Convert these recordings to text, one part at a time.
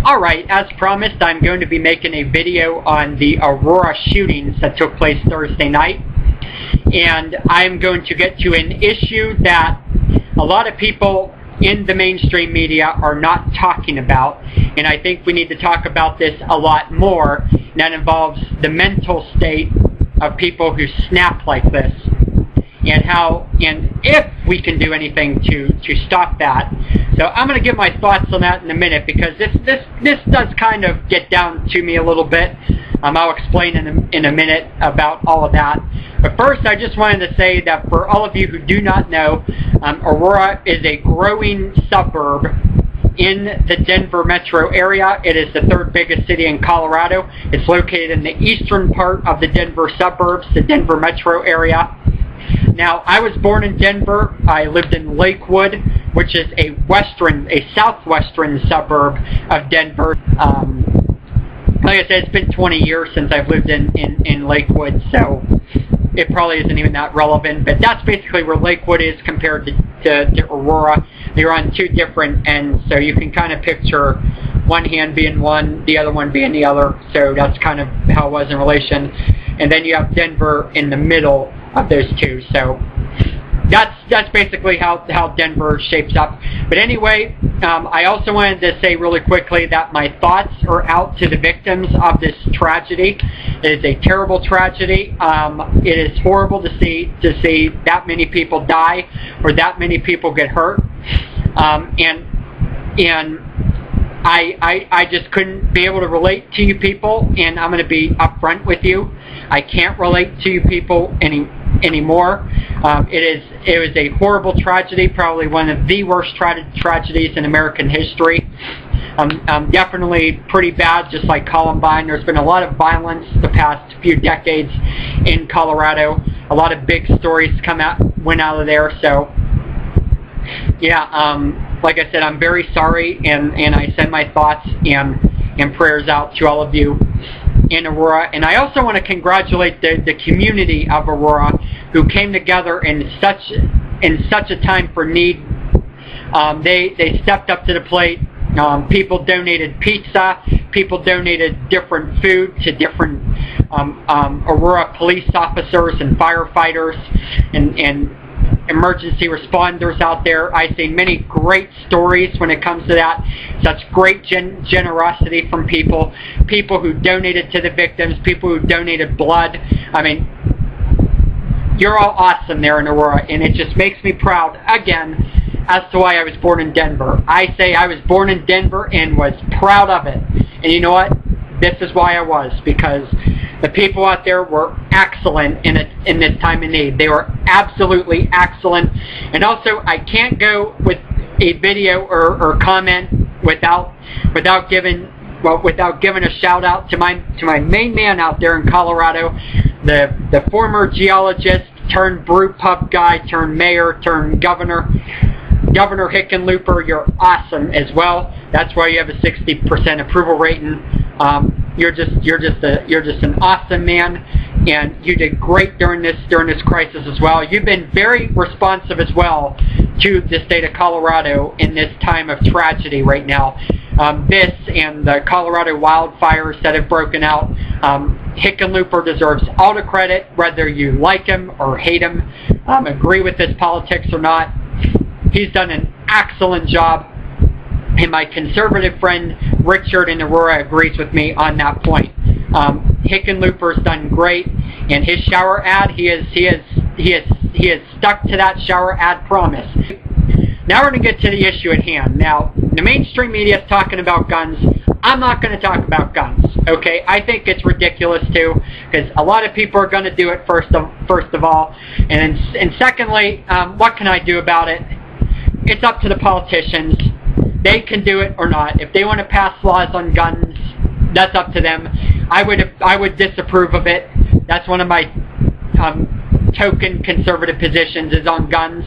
Alright, as promised, I'm going to be making a video on the Aurora shootings that took place Thursday night. And I'm going to get to an issue that a lot of people in the mainstream media are not talking about. And I think we need to talk about this a lot more. And that involves the mental state of people who snap like this. And how, and if we can do anything to stop that. So I'm going to give my thoughts on that in a minute, because this does kind of get down to me a little bit. I'll explain in a minute about all of that. But first, I just wanted to say that for all of you who do not know, Aurora is a growing suburb in the Denver metro area. It is the third biggest city in Colorado. It's located in the eastern part of the Denver suburbs, the Denver metro area. Now, I was born in Denver. I lived in Lakewood, which is a southwestern suburb of Denver. Like I said, it's been 20 years since I've lived in Lakewood, so it probably isn't even that relevant. But that's basically where Lakewood is compared to Aurora. They're on two different ends, so you can kind of picture one hand being one, the other one being the other. So that's kind of how it was in relation. And then you have Denver in the middle of those two. So that's basically how Denver shapes up. But anyway, I also wanted to say really quickly that my thoughts are out to the victims of this tragedy. It is a terrible tragedy. It is horrible to see that many people die or that many people get hurt. And I just couldn't be able to relate to you people, and I'm going to be upfront with you. I can't relate to you people anymore. It was a horrible tragedy, probably one of the worst tragedies in American history. Definitely pretty bad, just like Columbine. There's been a lot of violence the past few decades in Colorado. A lot of big stories went out of there. So yeah, like I said, I'm very sorry, and I send my thoughts and prayers out to all of you in Aurora. And I also want to congratulate the community of Aurora, who came together in such a time for need. They stepped up to the plate. People donated pizza. People donated different food to different Aurora police officers and firefighters and emergency responders out there. I've seen many great stories when it comes to that. Such great generosity from people who donated to the victims, people who donated blood. I mean, you're all awesome there in Aurora, and it just makes me proud, again, as to why I was born in Denver. I say I was born in Denver and was proud of it. And you know what? This is why I was, because the people out there were excellent in this time of need. They were absolutely excellent. And also, I can't go with a video or comment without giving a shout out to my main man out there in Colorado, the former geologist turned brew pub guy turned mayor turned governor. Governor Hickenlooper, you're awesome as well. That's why you have a 60% approval rating. You're just an awesome man, and you did great during this crisis as well. You've been very responsive as well to the state of Colorado in this time of tragedy right now. This and the Colorado wildfires that have broken out. Hickenlooper deserves all the credit, whether you like him or hate him, agree with his politics or not. He's done an excellent job, and my conservative friend Richard in Aurora agrees with me on that point. Hickenlooper's done great, and his shower ad, he has stuck to that shower ad promise. Now we're going to get to the issue at hand. Now, the mainstream media is talking about guns. I'm not going to talk about guns, okay? I think it's ridiculous too, because a lot of people are going to do it first of all, and secondly, what can I do about it? It's up to the politicians. They can do it or not. If they want to pass laws on guns, that's up to them. I would disapprove of it. That's one of my token conservative positions is on guns.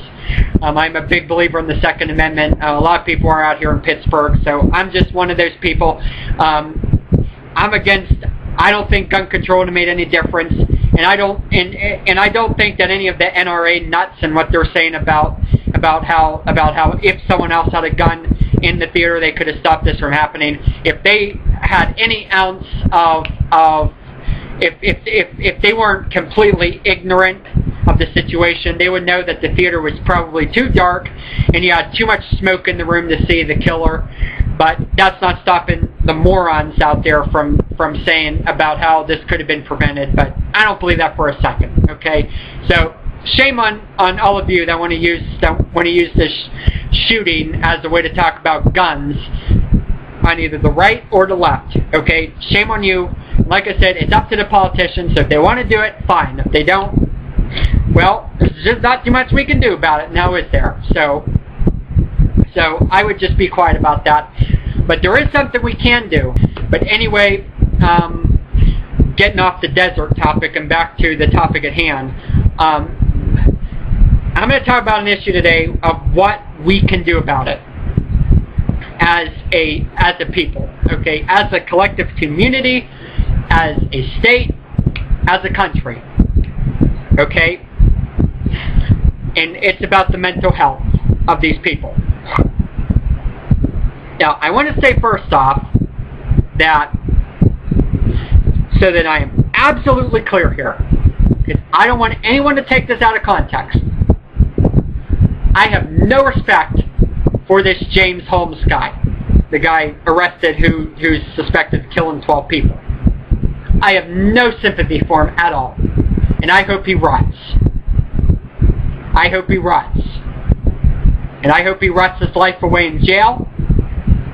I'm a big believer in the Second Amendment. A lot of people are out here in Pittsburgh, so I'm just one of those people. I'm against. I don't think gun control would have made any difference, and I don't think that any of the NRA nuts and what they're saying about how if someone else had a gun, in the theater. They could have stopped this from happening. If they had any ounce of if they weren't completely ignorant of the situation, they would know that the theater was probably too dark and you had too much smoke in the room to see the killer. But that's not stopping the morons out there from saying about how this could have been prevented. But I don't believe that for a second. Okay, so shame on all of you that want to use this shooting as a way to talk about guns on either the right or the left. Okay, shame on you. Like I said, it's up to the politicians. So if they want to do it, fine. If they don't, well, there's just not too much we can do about it now, is there? So I would just be quiet about that. But there is something we can do. But anyway, getting off the desert topic and back to the topic at hand, I'm going to talk about an issue today of what we can do about it as a people, okay, as a collective community, as a state, as a country, okay? And it's about the mental health of these people. Now, I want to say first off that, so that I am absolutely clear here, because I don't want anyone to take this out of context. I have no respect for this James Holmes guy, the guy arrested who's suspected of killing 12 people. I have no sympathy for him at all, and I hope he rots. I hope he rots. And I hope he rots his life away in jail.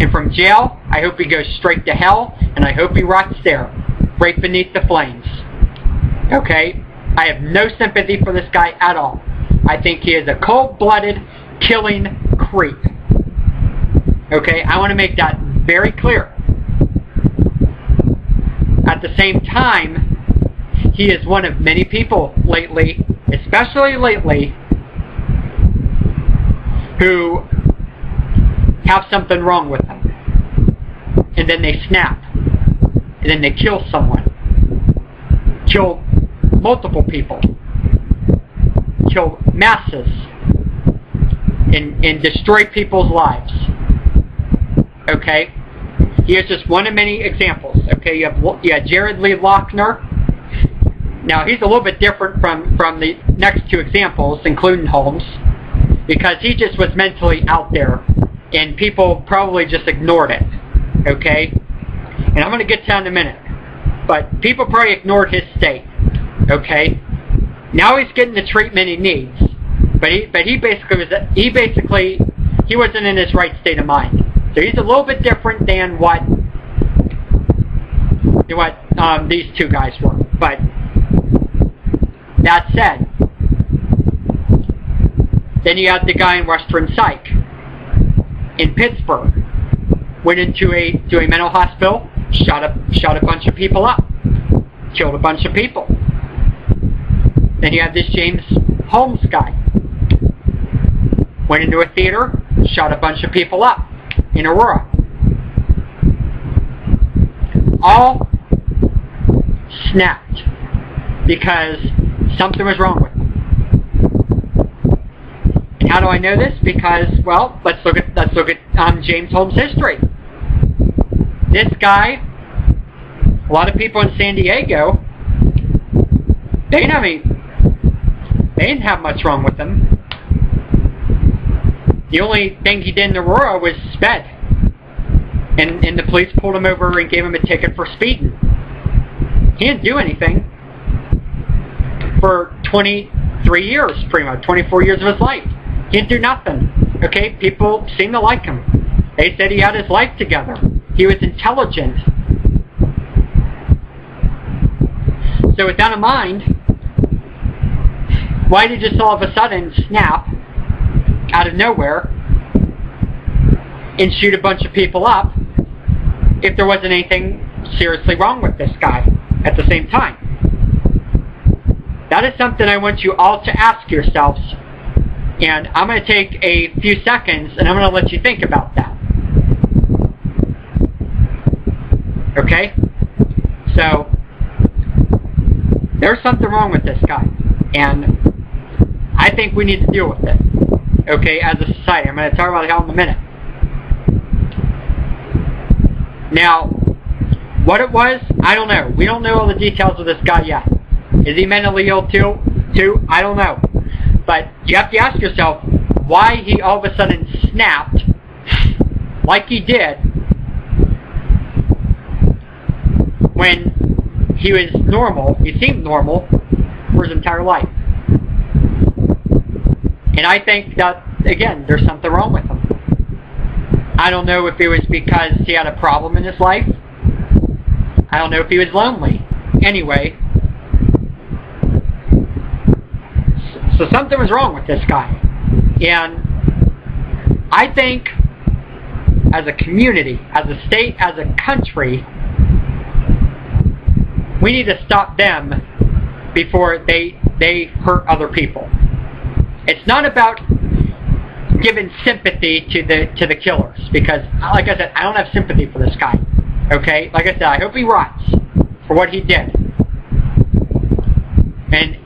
And from jail, I hope he goes straight to hell, and I hope he rots there, right beneath the flames. Okay? I have no sympathy for this guy at all. I think he is a cold-blooded, killing creep. Okay? I want to make that very clear. At the same time, he is one of many people lately, especially lately, who have something wrong with them. And then they snap. And then they kill someone. Kill multiple people. Kill masses. And destroy people's lives. Okay? He is just one of many examples. Okay, you have Jared Lee Lochner. Now, he's a little bit different from the next two examples, including Holmes, because he just was mentally out there, and people probably just ignored it. Okay? And I'm going to get to that in a minute. But people probably ignored his state. Okay? Now he's getting the treatment he needs. But he wasn't in his right state of mind. So he's a little bit different than what these two guys were. But that said, then you have the guy in Western Psych in Pittsburgh. Went into a mental hospital, shot a bunch of people up, killed a bunch of people. Then you have this James Holmes guy. Went into a theater, shot a bunch of people up in Aurora. All snapped because something was wrong with them. And how do I know this? Because, well, let's look at James Holmes' history. This guy, a lot of people in San Diego, they didn't have much wrong with him. The only thing he did in Aurora was sped. And the police pulled him over and gave him a ticket for speeding. He didn't do anything for 23 years, pretty much, 24 years of his life. He didn't do nothing. Okay, people seemed to like him. They said he had his life together. He was intelligent. So with that in mind, why did he just all of a sudden snap out of nowhere and shoot a bunch of people up if there wasn't anything seriously wrong with this guy at the same time? That is something I want you all to ask yourselves, and I'm going to take a few seconds and I'm going to let you think about that. Okay? So, there's something wrong with this guy, and I think we need to deal with it. Okay, as a society. I'm going to talk about it in a minute. Now, what it was, I don't know. We don't know all the details of this guy yet. Is he mentally ill too? I don't know. But you have to ask yourself why he all of a sudden snapped like he did when he was normal, he seemed normal for his entire life. And I think that, again, there's something wrong with him. I don't know if it was because he had a problem in his life. I don't know if he was lonely. Anyway, so something was wrong with this guy. And I think as a community, as a state, as a country, we need to stop them before they hurt other people. It's not about giving sympathy to the killers, because, like I said, I don't have sympathy for this guy. Okay, like I said, I hope he rots for what he did. And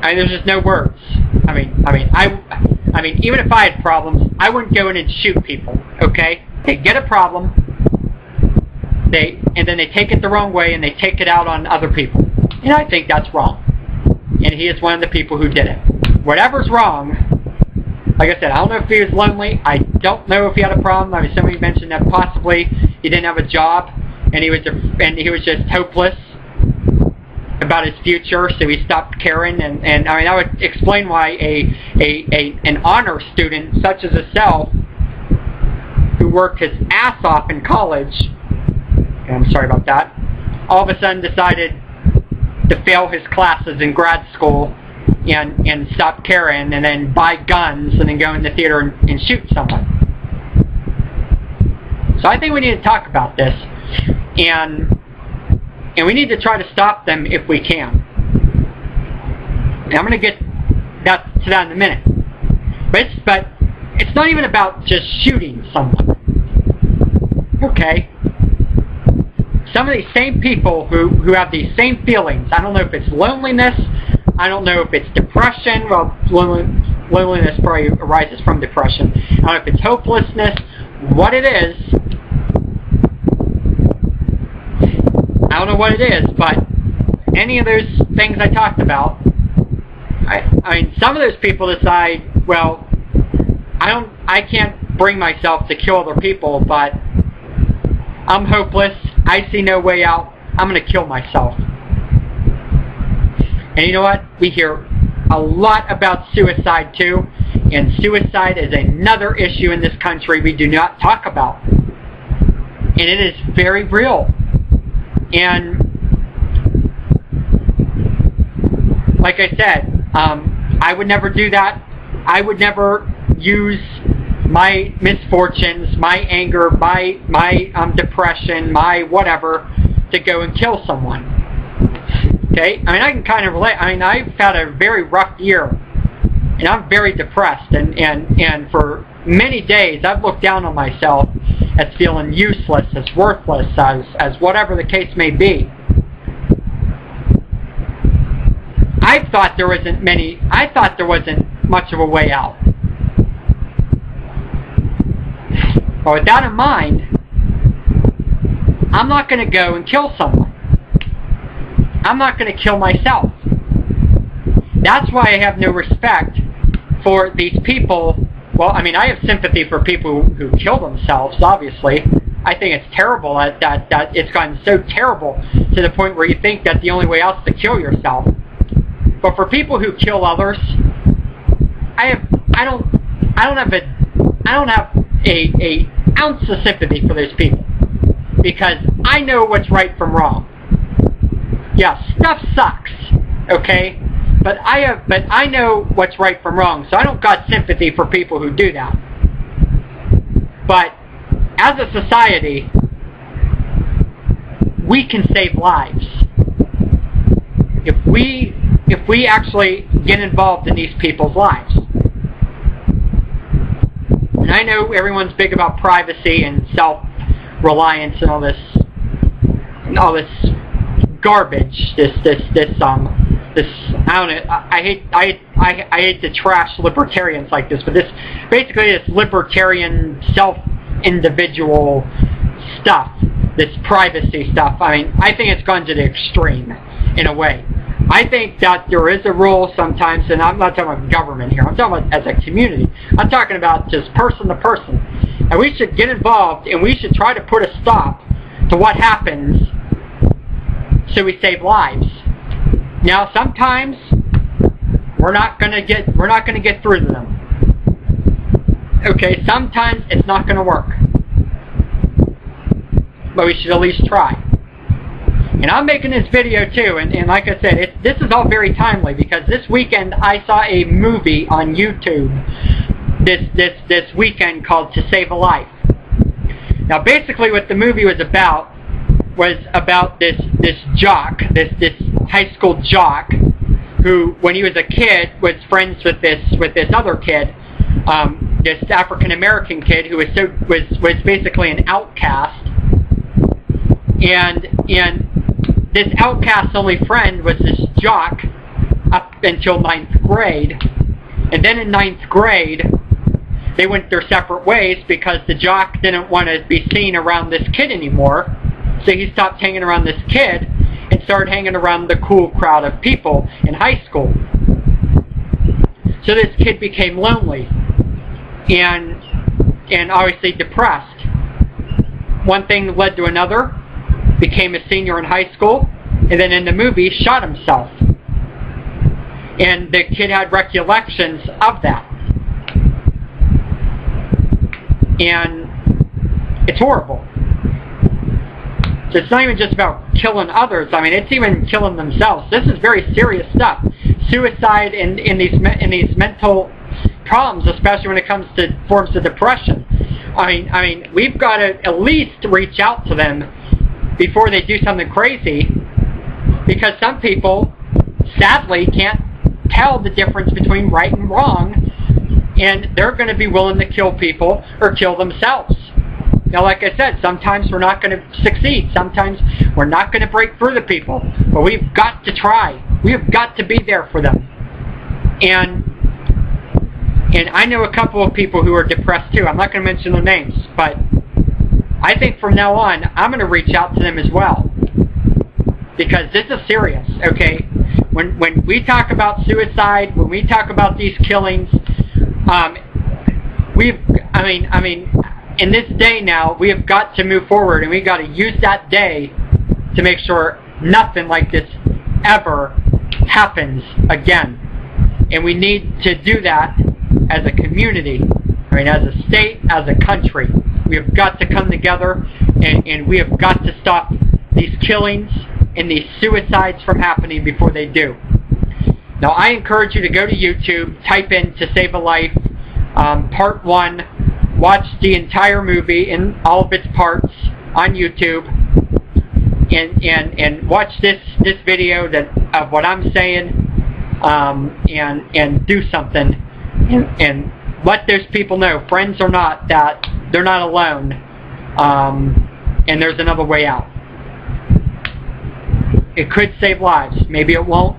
there's just no words. I mean, even if I had problems, I wouldn't go in and shoot people. Okay, they get a problem, and then they take it the wrong way and they take it out on other people. And I think that's wrong. And he is one of the people who did it. Whatever's wrong, like I said, I don't know if he was lonely. I don't know if he had a problem. I mean, somebody mentioned that possibly he didn't have a job and he was just hopeless about his future, so he stopped caring. And I mean, that would explain why an honor student such as himself, who worked his ass off in college, I'm sorry about that, all of a sudden decided to fail his classes in grad school and stop caring, and then buy guns and then go in the theater and shoot someone. So I think we need to talk about this, and we need to try to stop them if we can. And I'm going to get to that in a minute. But it's not even about just shooting someone. Okay? Some of these same people who have these same feelings, I don't know if it's loneliness, I don't know if it's depression. Well, loneliness probably arises from depression. I don't know if it's hopelessness, what it is. I don't know what it is, but any of those things I talked about, I mean, some of those people decide, well, I can't bring myself to kill other people, but I'm hopeless, I see no way out, I'm going to kill myself. And you know what? We hear a lot about suicide too, and suicide is another issue in this country we do not talk about. And it is very real. And like I said, I would never do that. I would never use my misfortunes, my anger, my depression, my whatever, to go and kill someone. Okay? I mean, I can kind of relate. I mean, I've had a very rough year, and I'm very depressed, and for many days I've looked down on myself as feeling useless, as worthless, as whatever the case may be. I thought there wasn't much of a way out. But with that in mind, I'm not going to go and kill someone. I'm not going to kill myself. That's why I have no respect for these people. Well, I mean, I have sympathy for people who kill themselves, obviously. I think it's terrible that it's gotten so terrible to the point where you think that the only way out is to kill yourself. But for people who kill others, I don't have a ounce of sympathy for those people, because I know what's right from wrong. Yeah, stuff sucks, okay? But I know what's right from wrong, so I don't got sympathy for people who do that. But as a society, we can save lives if we actually get involved in these people's lives. And I know everyone's big about privacy and self-reliance and all this garbage. This I don't know. I hate to trash libertarians like this, but this basically this libertarian individual stuff, this privacy stuff, I mean, I think it's gone to the extreme in a way. I think that there is a rule sometimes, and I'm not talking about government here, I'm talking about as a community. I'm talking about just person to person. And we should get involved, and we should try to put a stop to what happens so we save lives. Now, sometimes we're not going to get through to them. Okay, sometimes it's not going to work. But we should at least try. And I'm making this video too, and like I said, this is all very timely because this weekend I saw a movie on YouTube this weekend called To Save a Life. Now basically what the movie was about this jock, this high school jock, who when he was a kid was friends with this other kid, this African American kid who was basically an outcast, and this outcast's only friend was this jock up until 9th grade. And then in 9th grade, they went their separate ways because the jock didn't want to be seen around this kid anymore. So he stopped hanging around this kid and started hanging around the cool crowd of people in high school. So this kid became lonely and obviously depressed. One thing led to another. Became a senior in high school, and then in the movie shot himself. And the kid had recollections of that. And it's horrible. So it's not even just about killing others. I mean, it's even killing themselves. This is very serious stuff. Suicide in these mental problems, especially when it comes to forms of depression. I mean, we've got to at least reach out to them before they do something crazy, because some people sadly can't tell the difference between right and wrong, and they're going to be willing to kill people or kill themselves. Now, like I said, sometimes we're not going to succeed, sometimes we're not going to break through to people, but we've got to try. We've got to be there for them. And I know a couple of people who are depressed too. I'm not going to mention their names, but I think from now on, I'm going to reach out to them as well, because this is serious. Okay, when we talk about suicide, when we talk about these killings, I mean, in this day now, we have got to move forward, and we got to use that day to make sure nothing like this ever happens again. And we need to do that as a community. I mean, as a state, as a country. We have got to come together, and we have got to stop these killings and these suicides from happening before they do. Now, I encourage you to go to YouTube, type in To Save a Life, Part 1, watch the entire movie in all of its parts on YouTube, and watch this video of what I'm saying, and do something, and let those people know, friends or not, that they're not alone, and there's another way out. It could save lives. Maybe it won't,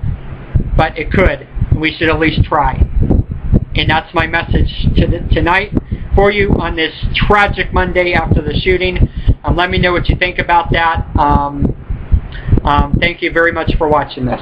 but it could. We should at least try. And that's my message tonight for you on this tragic Monday after the shooting. Let me know what you think about that. Thank you very much for watching this.